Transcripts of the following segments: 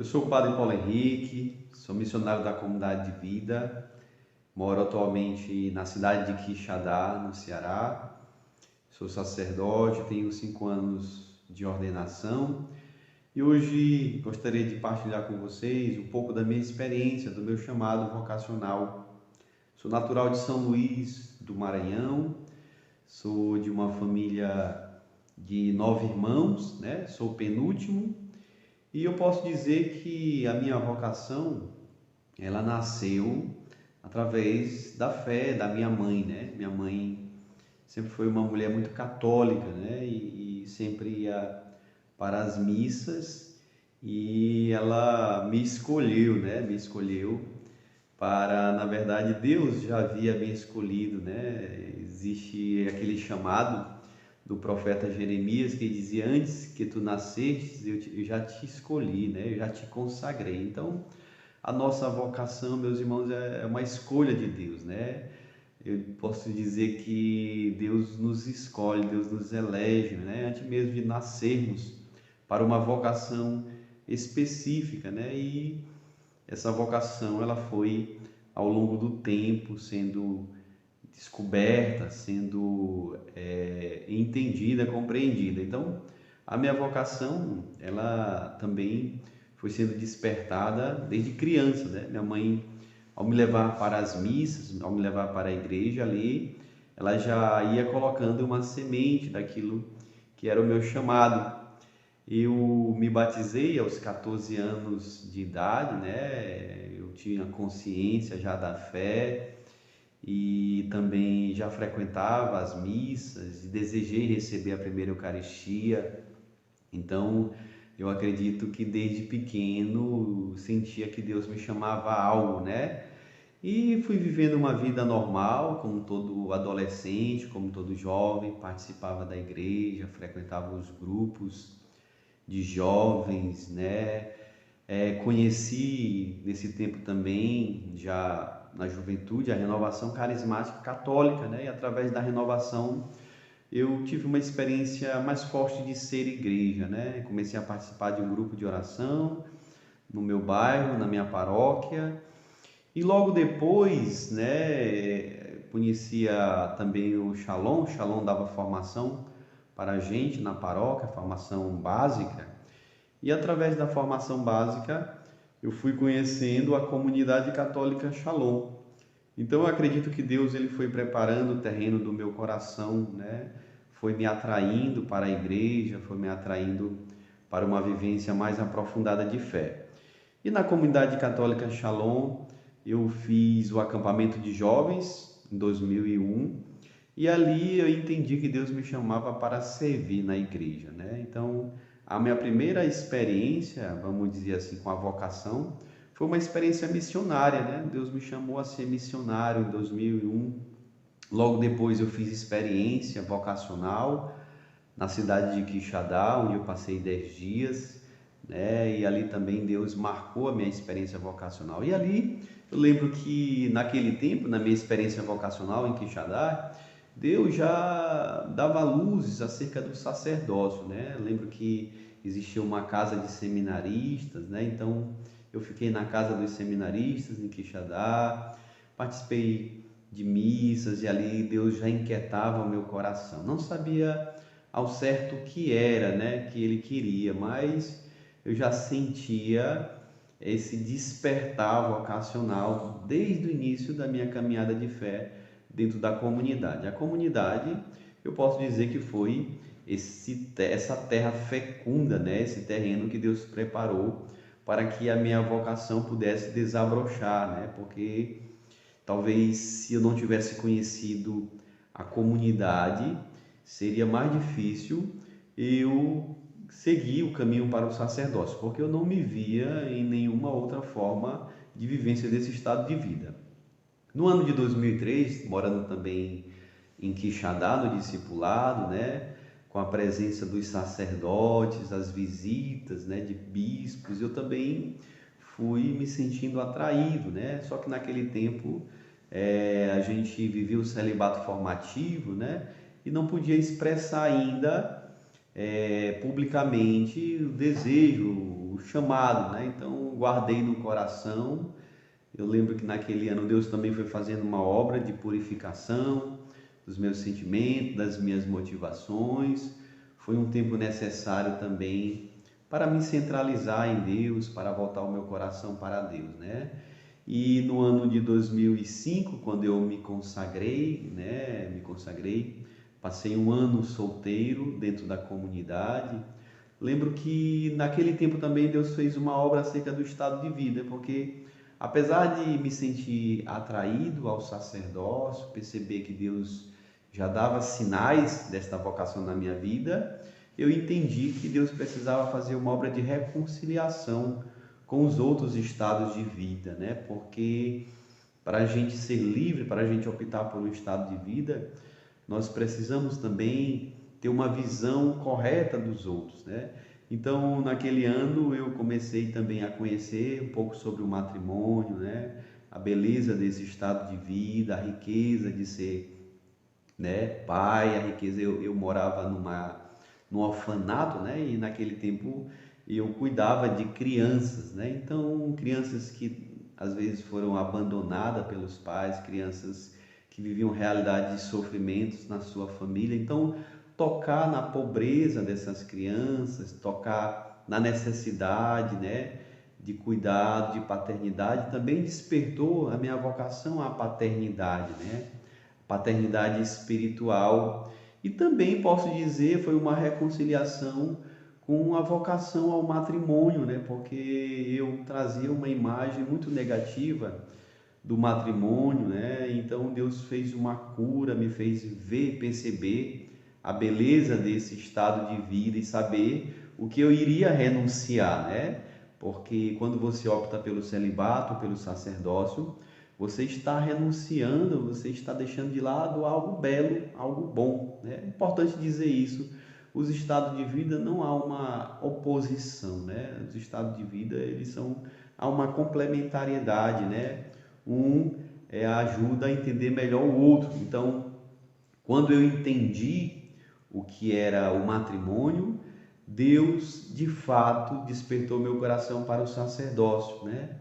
Eu sou o Padre Paulo Henrique, sou missionário da Comunidade de Vida, moro atualmente na cidade de Quixadá, no Ceará. Sou sacerdote, tenho 5 anos de ordenação e hoje gostaria de partilhar com vocês um pouco da minha experiência, do meu chamado vocacional. Sou natural de São Luís do Maranhão, sou de uma família de 9 irmãos, né? Sou o penúltimo. E eu posso dizer que a minha vocação, ela nasceu através da fé da minha mãe, né? Minha mãe sempre foi uma mulher muito católica, né? E sempre ia para as missas e ela me escolheu, né? Me escolheu para, na verdade, Deus já havia me escolhido, né? Existe aquele chamado do profeta Jeremias que dizia: antes que tu nascestes, eu já te escolhi, né? Eu já te consagrei. Então, a nossa vocação, meus irmãos, é uma escolha de Deus, né? Eu posso dizer que Deus nos escolhe, Deus nos elege, né? Antes mesmo de nascermos, para uma vocação específica, né? E essa vocação, ela foi ao longo do tempo sendo descoberta, sendo entendida, compreendida. Então, a minha vocação, ela também foi sendo despertada desde criança, né? Minha mãe, ao me levar para as missas, ao me levar para a igreja ali, ela já ia colocando uma semente daquilo que era o meu chamado. Eu me batizei aos 14 anos de idade, né? Eu tinha consciência já da fé e também já frequentava as missas e desejei receber a primeira Eucaristia. Então, eu acredito que desde pequeno sentia que Deus me chamava a algo, né? E fui vivendo uma vida normal, como todo adolescente, como todo jovem, participava da igreja, frequentava os grupos de jovens, né? Conheci nesse tempo também, já na juventude, a renovação carismática católica, né? E através da renovação eu tive uma experiência mais forte de ser igreja, né? Comecei a participar de um grupo de oração no meu bairro, na minha paróquia, e logo depois, né, conhecia também o Shalom. O Shalom dava formação para a gente na paróquia, formação básica. E através da formação básica, eu fui conhecendo a comunidade católica Shalom. Então eu acredito que Deus ele foi preparando o terreno do meu coração, né? Foi me atraindo para a igreja, foi me atraindo para uma vivência mais aprofundada de fé. E na comunidade católica Shalom, eu fiz o acampamento de jovens em 2001 e ali eu entendi que Deus me chamava para servir na igreja, né? Então, a minha primeira experiência, vamos dizer assim, com a vocação, foi uma experiência missionária, né? Deus me chamou a ser missionário em 2001. Logo depois eu fiz experiência vocacional na cidade de Quixadá, onde eu passei 10 dias, né? E ali também Deus marcou a minha experiência vocacional. E ali eu lembro que naquele tempo, na minha experiência vocacional em Quixadá, Deus já dava luzes acerca do sacerdócio, né? Eu lembro que existia uma casa de seminaristas, né? Então eu fiquei na casa dos seminaristas em Quixadá, participei de missas e ali Deus já inquietava o meu coração. Não sabia ao certo o que era, né, que ele queria, mas eu já sentia esse despertar vocacional desde o início da minha caminhada de fé dentro da comunidade. A comunidade, eu posso dizer que foi essa terra fecunda, né, esse terreno que Deus preparou para que a minha vocação pudesse desabrochar, né, porque talvez se eu não tivesse conhecido a comunidade, seria mais difícil eu seguir o caminho para o sacerdócio, porque eu não me via em nenhuma outra forma de vivência desse estado de vida. No ano de 2003, morando também em Quixadá, no discipulado, né, com a presença dos sacerdotes, as visitas, né, de bispos, eu também fui me sentindo atraído, né? Só que naquele tempo a gente vivia o celibato formativo, né? E não podia expressar ainda publicamente o desejo, o chamado, né? Então guardei no coração. Eu lembro que naquele ano Deus também foi fazendo uma obra de purificação dos meus sentimentos, das minhas motivações. Foi um tempo necessário também para me centralizar em Deus, para voltar o meu coração para Deus, né? E no ano de 2005, quando eu me consagrei, né? Passei um ano solteiro dentro da comunidade. Lembro que naquele tempo também Deus fez uma obra acerca do estado de vida, porque apesar de me sentir atraído ao sacerdócio, perceber que Deus já dava sinais desta vocação na minha vida, eu entendi que Deus precisava fazer uma obra de reconciliação com os outros estados de vida, né? Porque para a gente ser livre, para a gente optar por um estado de vida, nós precisamos também ter uma visão correta dos outros, né? Então, naquele ano eu comecei também a conhecer um pouco sobre o matrimônio, né? A beleza desse estado de vida, a riqueza de ser, né, pai, a riqueza. Eu morava num orfanato, né? E naquele tempo eu cuidava de crianças, né? Então, crianças que às vezes foram abandonadas pelos pais, crianças que viviam realidade de sofrimentos na sua família. Então, tocar na pobreza dessas crianças, tocar na necessidade, né, de cuidado, de paternidade, também despertou a minha vocação à paternidade, né? Paternidade espiritual. E também posso dizer, foi uma reconciliação com a vocação ao matrimônio, né? Porque eu trazia uma imagem muito negativa do matrimônio, né? Então Deus fez uma cura, me fez ver, perceber a beleza desse estado de vida e saber o que eu iria renunciar, né? Porque quando você opta pelo celibato, pelo sacerdócio, você está renunciando, você está deixando de lado algo belo, algo bom, né? É importante dizer isso. Os estados de vida não há uma oposição, né? Os estados de vida, há uma complementariedade, né? Um ajuda a entender melhor o outro. Então, quando eu entendi o que era o matrimônio, Deus de fato despertou meu coração para o sacerdócio, né?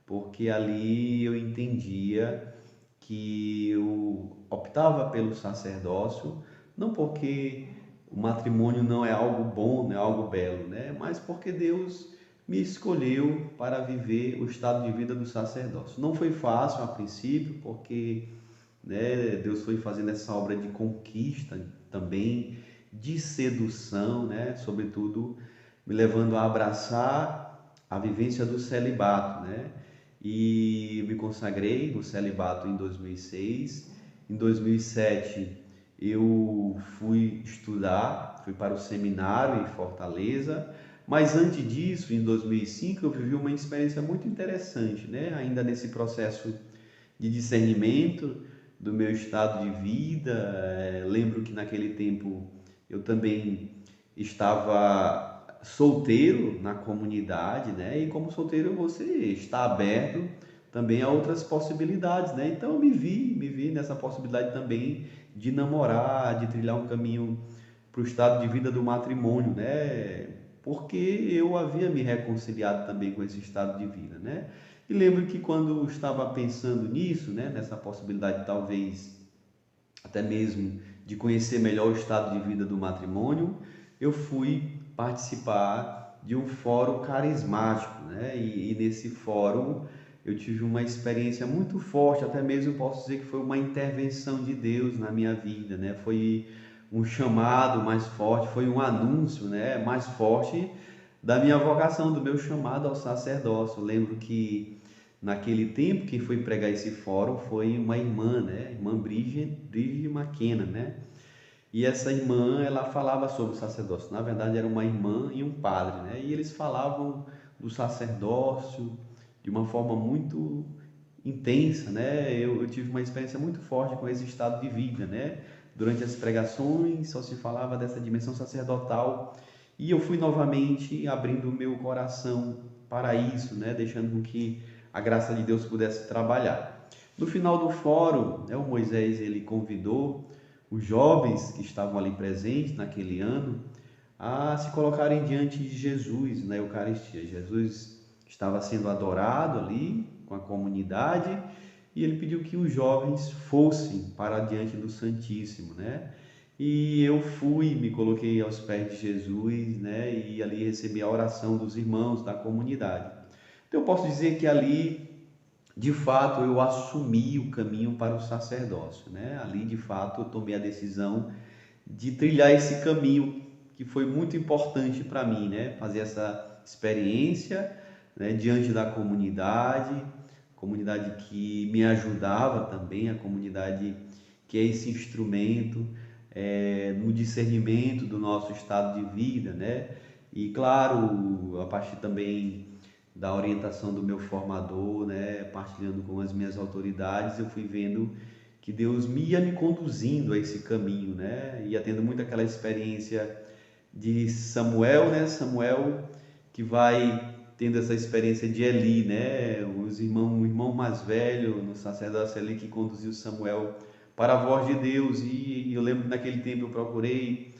Porque ali eu entendia que eu optava pelo sacerdócio, não porque o matrimônio não é algo bom, não é algo belo, né? Mas porque Deus me escolheu para viver o estado de vida do sacerdócio. Não foi fácil a princípio, porque, né, Deus foi fazendo essa obra de conquista também, de sedução, né? Sobretudo me levando a abraçar a vivência do celibato, né? E me consagrei no celibato em 2006. Em 2007 eu fui estudar, fui para o seminário em Fortaleza, mas antes disso, em 2005, eu vivi uma experiência muito interessante, né? Ainda nesse processo de discernimento do meu estado de vida. Lembro que naquele tempo eu também estava solteiro na comunidade, né? E como solteiro você está aberto também a outras possibilidades, né? Então eu me vi nessa possibilidade também de namorar, de trilhar um caminho para o estado de vida do matrimônio, né? Porque eu havia me reconciliado também com esse estado de vida, né? E lembro que quando estava pensando nisso, né, nessa possibilidade talvez até mesmo de conhecer melhor o estado de vida do matrimônio, eu fui participar de um fórum carismático, né? E nesse fórum eu tive uma experiência muito forte, até mesmo posso dizer que foi uma intervenção de Deus na minha vida, né? Foi um chamado mais forte, foi um anúncio, né, mais forte da minha vocação, do meu chamado ao sacerdócio. Eu lembro que naquele tempo quem foi pregar esse fórum foi uma irmã, né, irmã Bridget McKenna, né? E essa irmã, ela falava sobre o sacerdócio. Na verdade, era uma irmã e um padre, né? E eles falavam do sacerdócio de uma forma muito intensa, né? Eu tive uma experiência muito forte com esse estado de vida, né? Durante as pregações só se falava dessa dimensão sacerdotal e eu fui novamente abrindo o meu coração para isso, né? Deixando com que a graça de Deus pudesse trabalhar. No final do fórum, né, o Moisés ele convidou os jovens que estavam ali presentes naquele ano a se colocarem diante de Jesus na Eucaristia. Jesus estava sendo adorado ali com a comunidade e ele pediu que os jovens fossem para diante do Santíssimo, né? E eu fui, me coloquei aos pés de Jesus, né? E ali recebi a oração dos irmãos da comunidade. Então eu posso dizer que ali, de fato, eu assumi o caminho para o sacerdócio, né? Ali, de fato, eu tomei a decisão de trilhar esse caminho que foi muito importante para mim, né? Fazer essa experiência, né? Diante da comunidade que me ajudava também, a comunidade que é esse instrumento no discernimento do nosso estado de vida, né? E claro, a partir também da orientação do meu formador, né? Partilhando com as minhas autoridades, eu fui vendo que Deus ia me conduzindo a esse caminho, né? Ia tendo muito aquela experiência de Samuel, né? Samuel que vai tendo essa experiência de Eli, né? O irmão mais velho no sacerdócio ali que conduziu Samuel para a voz de Deus. E eu lembro que naquele tempo eu procurei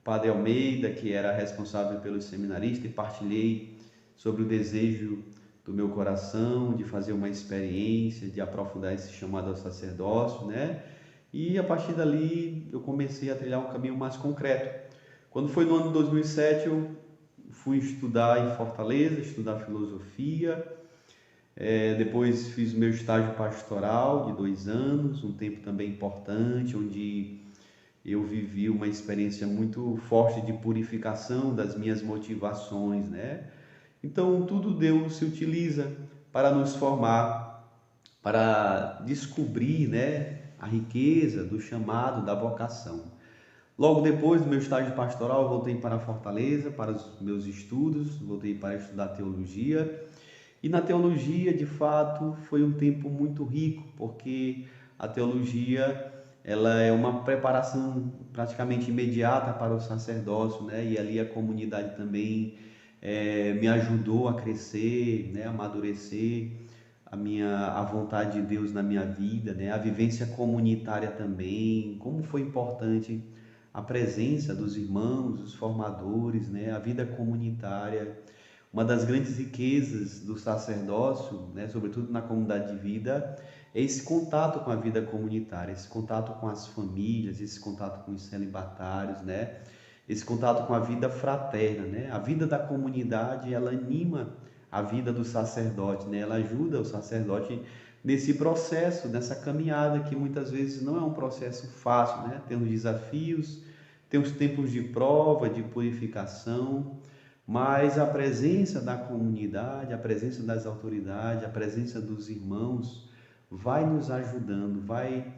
Padre Almeida, que era responsável pelos seminaristas, e partilhei sobre o desejo do meu coração de fazer uma experiência, de aprofundar esse chamado ao sacerdócio, né? E a partir dali eu comecei a trilhar um caminho mais concreto. Quando foi no ano de 2007, eu fui estudar em Fortaleza, estudar filosofia. Depois fiz o meu estágio pastoral de 2 anos, um tempo também importante, onde eu vivi uma experiência muito forte de purificação das minhas motivações, né? Então, tudo Deus se utiliza para nos formar, para descobrir, né, a riqueza do chamado, da vocação. Logo depois do meu estágio pastoral, eu voltei para Fortaleza, para os meus estudos, voltei para estudar teologia. E na teologia, de fato, foi um tempo muito rico, porque a teologia, ela é uma preparação praticamente imediata para o sacerdócio, né? E ali a comunidade também me ajudou a crescer, né? A amadurecer a vontade de Deus na minha vida, né? A vivência comunitária também, como foi importante a presença dos irmãos, os formadores, né? A vida comunitária. Uma das grandes riquezas do sacerdócio, né, sobretudo na comunidade de vida, é esse contato com a vida comunitária, esse contato com as famílias, esse contato com os celibatários, né, esse contato com a vida fraterna, né? A vida da comunidade, ela anima a vida do sacerdote, né? Ela ajuda o sacerdote nesse processo, nessa caminhada que muitas vezes não é um processo fácil, né? Tem os desafios, tem os tempos de prova, de purificação, mas a presença da comunidade, a presença das autoridades, a presença dos irmãos vai nos ajudando, vai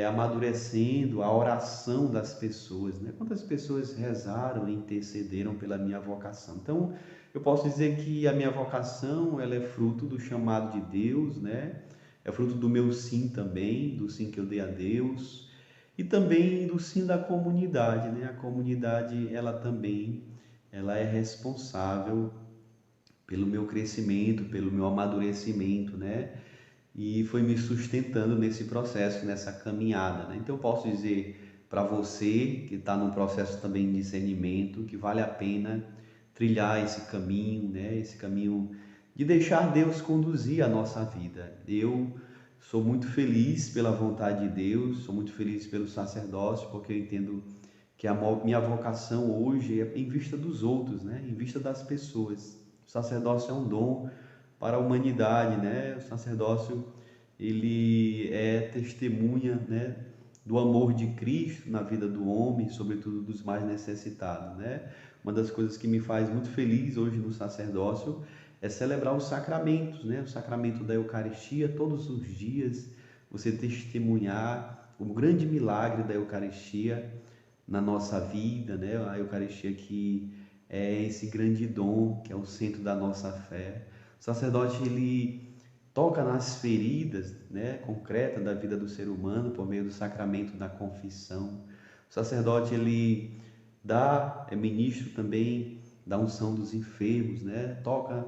amadurecendo a oração das pessoas, né? Quantas pessoas rezaram e intercederam pela minha vocação? Então, eu posso dizer que a minha vocação, ela é fruto do chamado de Deus, né? É fruto do meu sim também, do sim que eu dei a Deus e também do sim da comunidade, né? A comunidade, ela é responsável pelo meu crescimento, pelo meu amadurecimento, né? E foi me sustentando nesse processo, nessa caminhada, né? Então eu posso dizer para você que está num processo também de discernimento, que vale a pena trilhar esse caminho, né? Esse caminho de deixar Deus conduzir a nossa vida. Eu sou muito feliz pela vontade de Deus, sou muito feliz pelo sacerdócio, porque eu entendo que a minha vocação hoje é em vista dos outros, né? Em vista das pessoas. O sacerdócio é um dom para a humanidade, né? O sacerdócio, ele é testemunha, né, do amor de Cristo na vida do homem, sobretudo dos mais necessitados, né? Uma das coisas que me faz muito feliz hoje no sacerdócio é celebrar os sacramentos, né? O sacramento da Eucaristia, todos os dias, você testemunhar o grande milagre da Eucaristia na nossa vida, né? A Eucaristia que é esse grande dom, que é o centro da nossa fé. O sacerdote, ele toca nas feridas, né, concretas da vida do ser humano por meio do sacramento da confissão. O sacerdote, ele é ministro também da unção dos enfermos, né? Toca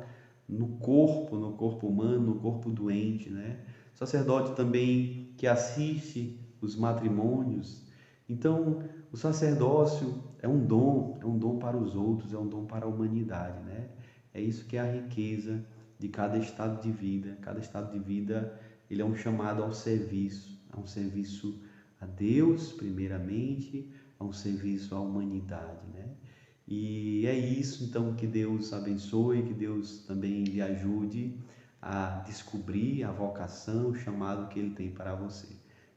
no corpo humano, no corpo doente, né? O sacerdote também que assiste os matrimônios, Então, o sacerdócio é um dom para os outros, é um dom para a humanidade, né? É isso que é a riqueza de cada estado de vida. Cada estado de vida, ele é um chamado ao serviço, a um serviço a Deus, primeiramente, a um serviço à humanidade, né? E é isso, então, que Deus abençoe, que Deus também lhe ajude a descobrir a vocação, o chamado que Ele tem para você.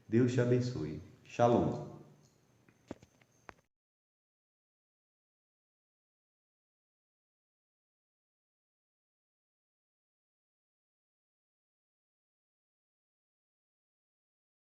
Deus te abençoe. Shalom.